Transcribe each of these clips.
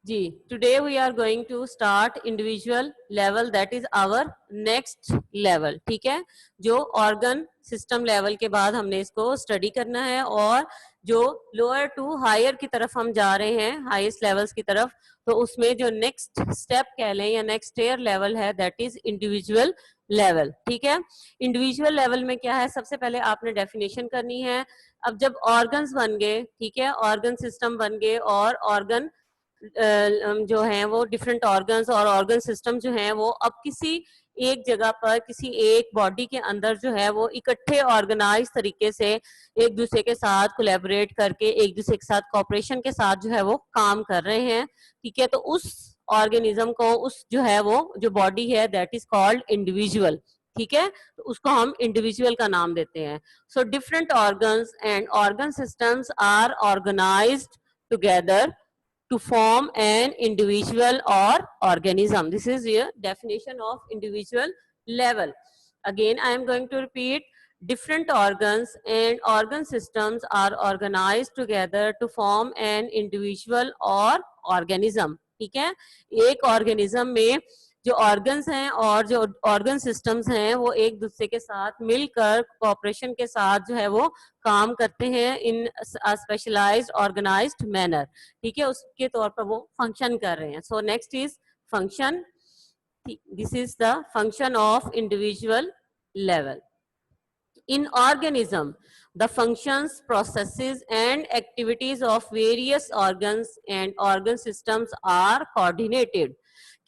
Ji, today we are going to start individual level, that is our next level. ठीक है, जो organ system level के बाद हमने इसको स्टडी करना है, और जो लोअर टू हायर की तरफ हम जा रहे हैं, हाईएस्ट लेवल्स की तरफ, तो उसमें जो नेक्स्ट स्टेप कह लें या नेक्स्ट ईयर लेवल है, दैट इज इंडिविजुअल लेवल। ठीक है, इंडिविजुअल लेवल में क्या है, सबसे पहले आपने डेफिनेशन करनी है। अब जब ऑर्गन्स बन गए, ठीक है, ऑर्गन सिस्टम बन गए, और ऑर्गन जो हैं वो डिफरेंट ऑर्गन्स और ऑर्गन सिस्टम जो हैं वो अब किसी एक जगह पर, किसी एक बॉडी के अंदर जो है वो इकट्ठे ऑर्गेनाइज तरीके से एक दूसरे के साथ कोलैबोरेट करके, एक दूसरे के साथ कोऑपरेशन के साथ जो है वो काम कर रहे हैं। ठीक है, तो उस ऑर्गेनिज्म को, उस जो है वो जो बॉडी है, दैट इज कॉल्ड इंडिविजुअल। ठीक है, तो उसको हम इंडिविजुअल का नाम देते हैं। So different organs and organ systems are organized together to form an individual or organism. This is your definition of individual level. Again, I am going to repeat. Different organs and organ systems are organized together to form an individual or organism. ठीक है, एक organism में जो organs हैं और जो organ systems हैं वो एक दूसरे के साथ मिलकर कोऑपरेशन के साथ जो है वो काम करते हैं इन स्पेशलाइज्ड ऑर्गेनाइज्ड मैनर। ठीक है, उसके तौर पर वो फंक्शन कर रहे हैं। So next is function. This is the function of individual level. In organism, the functions, processes and activities of various organs and organ systems are coordinated.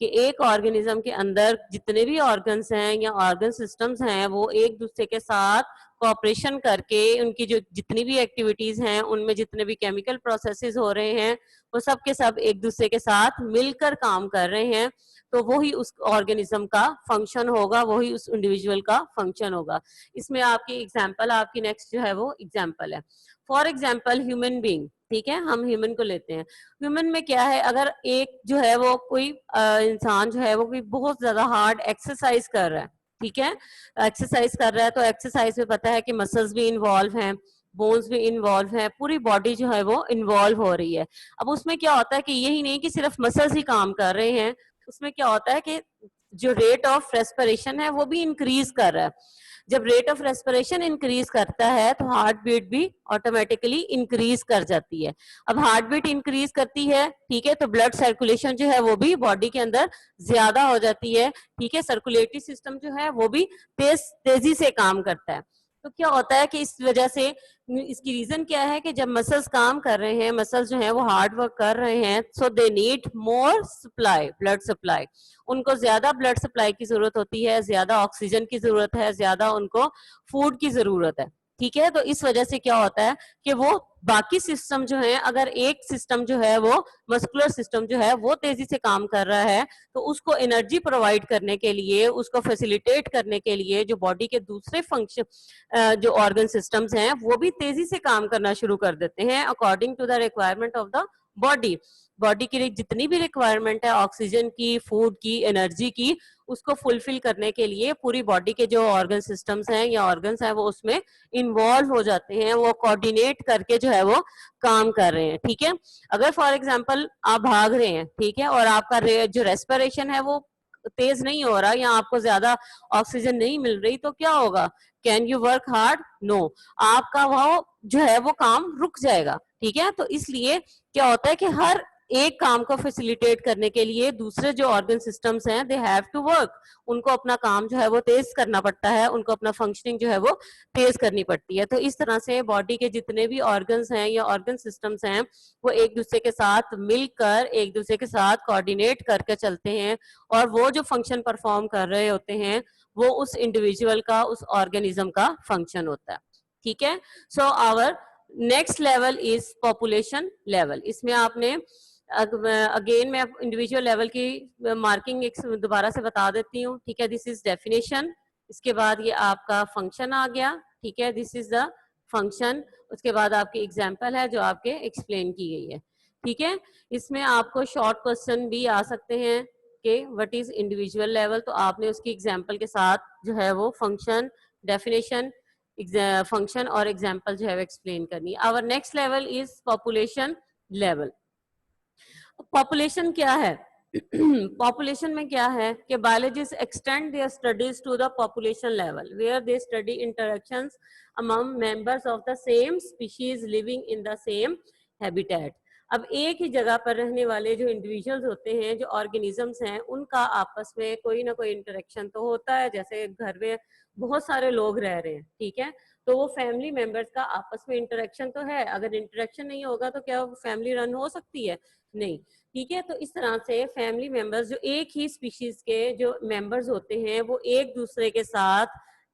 कि एक ऑर्गेनिज्म के अंदर जितने भी ऑर्गन्स हैं या ऑर्गन सिस्टम्स हैं वो एक दूसरे के साथ कोऑपरेशन करके उनकी जो जितनी भी एक्टिविटीज हैं, उनमें जितने भी केमिकल प्रोसेसेस हो रहे हैं, वो सब के सब एक दूसरे के साथ मिलकर काम कर रहे हैं। तो वही उस ऑर्गेनिज्म का फंक्शन होगा, वही उस इंडिविजुअल का फंक्शन होगा। इसमें आपकी एग्जाम्पल, आपकी नेक्स्ट जो है वो एग्जाम्पल है। For example human being. ठीक है, हम ह्यूमन को लेते हैं। ह्यूमन में क्या है, अगर एक जो है वो कोई इंसान जो है वो कोई बहुत ज्यादा हार्ड एक्सरसाइज कर रहा है, ठीक है, एक्सरसाइज कर रहा है, तो एक्सरसाइज में पता है कि मसल्स भी इन्वॉल्व हैं, बोन्स भी इन्वॉल्व है, पूरी बॉडी जो है वो इन्वॉल्व हो रही है। अब उसमें क्या होता है कि यही नहीं कि सिर्फ मसल्स ही काम कर रहे हैं, उसमें क्या होता है कि जो रेट ऑफ रेस्पिरेशन है वो भी इंक्रीज कर रहा है। जब रेट ऑफ रेस्पिरेशन इंक्रीज करता है तो हार्ट बीट भी ऑटोमेटिकली इंक्रीज कर जाती है। अब हार्ट बीट इंक्रीज करती है, ठीक है, तो ब्लड सर्कुलेशन जो है वो भी बॉडी के अंदर ज्यादा हो जाती है। ठीक है, सर्कुलेटरी सिस्टम जो है वो भी तेजी से काम करता है। तो क्या होता है कि इस वजह से, इसकी रीजन क्या है कि जब मसल्स काम कर रहे हैं, मसल्स जो है वो हार्ड वर्क कर रहे हैं, so they need more supply, blood supply. उनको ज्यादा ब्लड सप्लाई की जरूरत होती है, ज्यादा ऑक्सीजन की जरूरत है, ज्यादा उनको फूड की जरूरत है। ठीक है, तो इस वजह से क्या होता है कि वो बाकी सिस्टम जो है, अगर एक सिस्टम जो है वो मस्कुलर सिस्टम जो है वो तेजी से काम कर रहा है, तो उसको एनर्जी प्रोवाइड करने के लिए, उसको फैसिलिटेट करने के लिए जो बॉडी के दूसरे फंक्शन जो ऑर्गन सिस्टम्स हैं वो भी तेजी से काम करना शुरू कर देते हैं according to the requirement of the body. Body के लिए जितनी भी रिक्वायरमेंट है ऑक्सीजन की, फूड की, एनर्जी की, उसको फुलफिल करने के लिए पूरी बॉडी के जो ऑर्गन सिस्टम्स हैं या ऑर्गन्स हैं वो उसमें इन्वॉल्व हो जाते हैं, वो कोऑर्डिनेट करके जो है वो काम कर रहे हैं। ठीक है, अगर फॉर एग्जांपल आप भाग रहे हैं, ठीक है, और आपका जो रेस्पिरेशन है वो तेज नहीं हो रहा या आपको ज्यादा ऑक्सीजन नहीं मिल रही, तो क्या होगा, can you work hard? No, आपका वो जो है वो काम रुक जाएगा। ठीक है, तो इसलिए क्या होता है कि हर एक काम को फैसिलिटेट करने के लिए दूसरे जो ऑर्गन सिस्टम्स हैं दे हैव टू वर्क, उनको अपना काम जो है वो तेज करना पड़ता है, उनको अपना फंक्शनिंग जो है वो तेज करनी पड़ती है। तो इस तरह से बॉडी के जितने भी ऑर्गन्स हैं या ऑर्गन सिस्टम्स हैं वो एक दूसरे के साथ मिलकर, एक दूसरे के साथ कोऑर्डिनेट करके चलते हैं, और वो जो फंक्शन परफॉर्म कर रहे होते हैं वो उस इंडिविजुअल का, उस ऑर्गेनिज्म का फंक्शन होता है। ठीक है, so our next level is population level. इसमें आपने अगेन मैं इंडिविजुअल लेवल की मार्किंग एक दोबारा से बता देती हूँ। ठीक है, दिस इज डेफिनेशन, इसके बाद ये आपका फंक्शन आ गया। ठीक है, दिस इज द फंक्शन, उसके बाद आपकी एग्जाम्पल है जो आपके एक्सप्लेन की गई है। ठीक है, इसमें आपको शॉर्ट क्वेश्चन भी आ सकते हैं कि व्हाट इज इंडिविजुअल लेवल, तो आपने उसकी एग्जाम्पल के साथ जो है वो फंक्शन, डेफिनेशन, फंक्शन और एग्जाम्पल जो है वो एक्सप्लेन करनी है। Our next level is population level. Population क्या है? पॉपुलेशन में क्या है कि biologist extend their studies to the population level where they study interactions among members of the same species living in the same habitat. अब एक ही जगह पर रहने वाले जो इंडिविजुअल्स होते हैं, जो ऑर्गेनिजम्स हैं, उनका आपस में कोई ना कोई इंटरेक्शन तो होता है। जैसे घर में बहुत सारे लोग रह रहे हैं, ठीक है, तो वो फैमिली मेंबर्स का आपस में इंटरेक्शन तो है। अगर इंटरेक्शन नहीं होगा तो क्या फैमिली रन हो सकती है? नहीं, ठीक है। तो इस तरह से फैमिली मेंबर्स जो एक ही स्पीशीज के जो मेंबर्स होते हैं वो एक दूसरे के साथ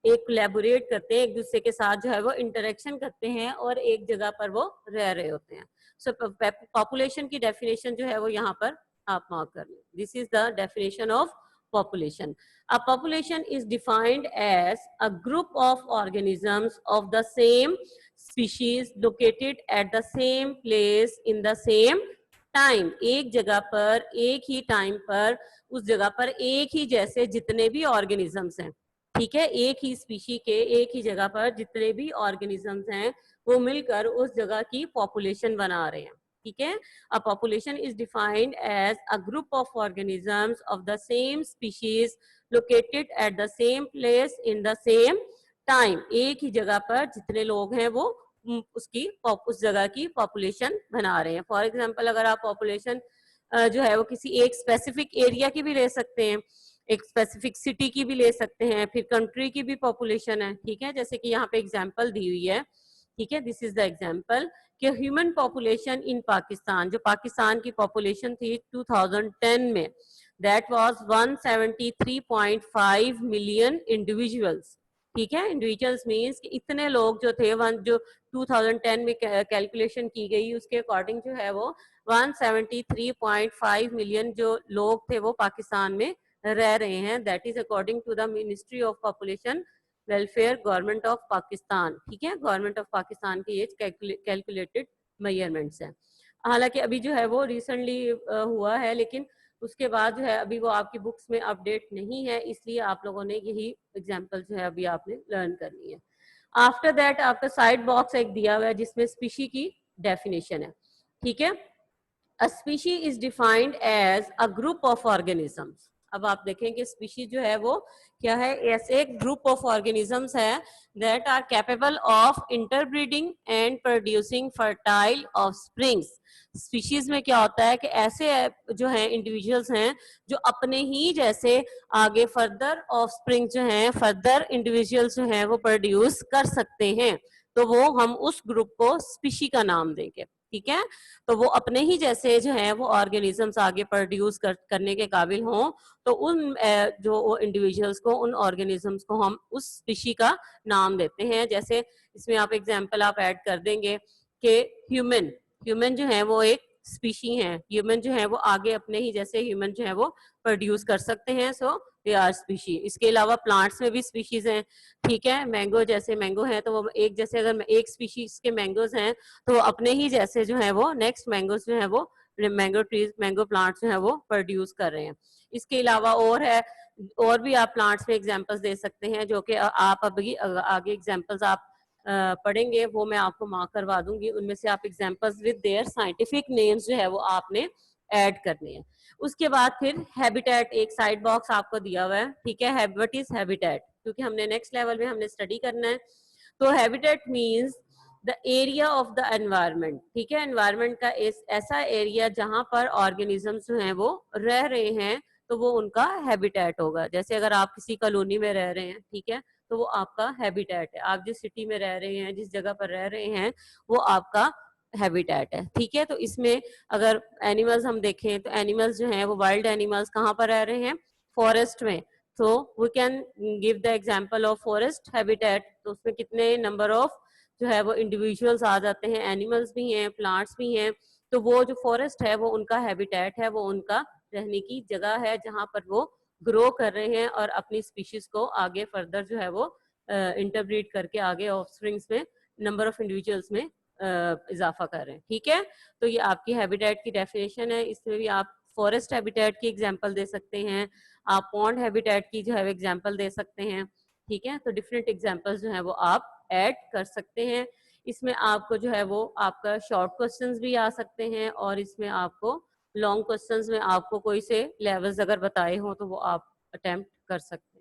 एक कोलैबोरेट करते हैं, एक दूसरे के साथ जो है वो इंटरेक्शन करते हैं और एक जगह पर वो रह रहे होते हैं। सो पॉपुलेशन की डेफिनेशन जो है वो यहाँ पर आप मार्क कर लें। This is the definition of population. A population is defined as a group of organisms of the same species located at the same place in the same time. एक जगह पर एक ही टाइम पर उस जगह पर एक ही जैसे जितने भी ऑर्गेनिजम्स हैं, ठीक है, एक ही स्पीशी के एक ही जगह पर जितने भी ऑर्गेनिजम्स हैं वो मिलकर उस जगह की पॉपुलेशन बना रहे हैं, ठीक है। A population is defined as a group of organisms of the same species located at the same place in the same time. एक ही जगह पर जितने लोग हैं वो उसकी उस जगह की पॉपुलेशन बना रहे हैं। फॉर एग्जाम्पल अगर आप पॉपुलेशन जो है वो किसी एक स्पेसिफिक एरिया की भी ले सकते हैं, एक स्पेसिफिक सिटी की भी ले सकते हैं, फिर कंट्री की भी पॉपुलेशन है, ठीक है। जैसे कि यहाँ पे एग्जाम्पल दी हुई है, ठीक है, दिस इज द एग्जाम्पल कि ह्यूमन पॉपुलेशन इन पाकिस्तान, जो पाकिस्तान की पॉपुलेशन थी 2010 में, दैट वाज 173.5 मिलियन इंडिविजुअल्स, ठीक है। इंडिविजुअल्स मींस कि इतने लोग जो थे, जो 2010 में कैलकुलेशन की गई उसके अकॉर्डिंग जो है वो 173.5 मिलियन जो लोग थे वो पाकिस्तान में रह रहे हैं। That is according to the ministry of population welfare government of Pakistan, ठीक है। गवर्नमेंट ऑफ पाकिस्तान की ये कैलकुलेटेड मेजरमेंट्स हैं। हालांकि अभी जो है वो रिसेंटली हुआ है, लेकिन उसके बाद जो है अभी वो आपकी बुक्स में अपडेट नहीं है, इसलिए आप लोगों ने यही एग्जाम्पल जो है अभी आपने लर्न करनी है। आफ्टर दैट आपका साइड बॉक्स एक दिया हुआ है जिसमें स्पीशी की डेफिनेशन है, ठीक है। A species is defined as a group of organisms. अब आप देखें कि स्पीशी जो है वो क्या है, ऐसे एक ग्रुप ऑफ ऑर्गेनिजम्स है that are capable of interbreeding and producing fertile offsprings. Species में क्या होता है कि ऐसे जो है इंडिविजुअल्स हैं जो अपने ही जैसे आगे फर्दर ऑफस्प्रिंग जो है, फर्दर इंडिविजुअल्स जो है वो प्रोड्यूस कर सकते हैं, तो वो हम उस ग्रुप को स्पीशी का नाम देंगे, ठीक है। तो वो अपने ही जैसे जो है वो ऑर्गेनिजम्स आगे प्रोड्यूस करने के काबिल हों, तो उन जो इंडिविजुअल्स को, उन ऑर्गेनिजम्स को हम उस स्पीशी का नाम देते हैं। जैसे इसमें आप एग्जांपल आप ऐड कर देंगे कि ह्यूमन, ह्यूमन जो है वो एक स्पीशी है, ह्यूमन जो है वो आगे अपने ही जैसे ह्यूमन जो है वो प्रोड्यूस कर सकते हैं, सो दे आर स्पीशी। इसके अलावा प्लांट्स में भी स्पीशीज हैं, ठीक है। मैंगो जैसे मैंगो है तो वो एक जैसे अगर एक स्पीशीज के मैंगोज हैं तो अपने ही जैसे जो है वो नेक्स्ट मैंगोज जो है वो मैंगो ट्रीज, मैंगो प्लांट्स जो है वो प्रोड्यूस कर रहे हैं। इसके अलावा और है, और भी आप प्लांट्स में एग्जांपल्स दे सकते हैं जो कि आप अभी आगे एग्जांपल्स आप पढ़ेंगे वो मैं आपको मार्क करवा दूंगी। उनमें से आप examples with their scientific names जो है वो आपने ऐड करने हैं। उसके बाद फिर हैबिटेट, एक साइड बॉक्स आपको दिया हुआ है, ठीक है। व्हाट इज हैबिटेट, क्योंकि हमने नेक्स्ट लेवल में हमने स्टडी करना है। तो habitat means the area of the environment, ठीक है। एनवायरनमेंट का ऐसा एरिया जहां पर ऑर्गेनिजम्स जो हैं वो रह रहे हैं, तो वो उनका हैबिटेट होगा। जैसे अगर आप किसी कॉलोनी में रह रहे हैं, ठीक है, तो वो आपका हैबिटेट है। आप जिस सिटी में रह रहे हैं, जिस जगह पर रह रहे हैं, वो आपका हैबिटेट है, ठीक है। तो इसमें अगर एनिमल्स हम देखें तो एनिमल्स जो हैं वो वाइल्ड एनिमल्स कहाँ पर रह रहे हैं, फॉरेस्ट में। तो we can give the example of forest habitat. तो उसमें कितने नंबर ऑफ जो है वो इंडिविजुअल्स आ जाते हैं, एनिमल्स भी हैं, प्लांट्स भी हैं। तो वो जो फॉरेस्ट है वो उनका हैबिटेट है, वो उनका रहने की जगह है जहाँ पर वो ग्रो कर रहे हैं और अपनी स्पीशीज को आगे फर्दर जो है वो इंटरब्रीड करके आगे ऑफस्प्रिंग्स में नंबर ऑफ इंडिविजुअल्स में इजाफा कर रहे हैं, ठीक है। तो ये आपकी हैबिटेट की डेफिनेशन है। इसमें भी आप फॉरेस्ट हैबिटेट की एग्जांपल दे सकते हैं, आप पॉन्ड हैबिटेट की जो है एग्जांपल दे सकते हैं, ठीक है। तो डिफरेंट एग्जांपल्स जो है वो आप ऐड कर सकते हैं। इसमें आपको जो है वो आपका शॉर्ट क्वेश्चंस भी आ सकते हैं और इसमें आपको लॉन्ग क्वेश्चंस में आपको कोई से लेवल्स अगर बताए हो तो वो आप अटेम्प्ट कर सकते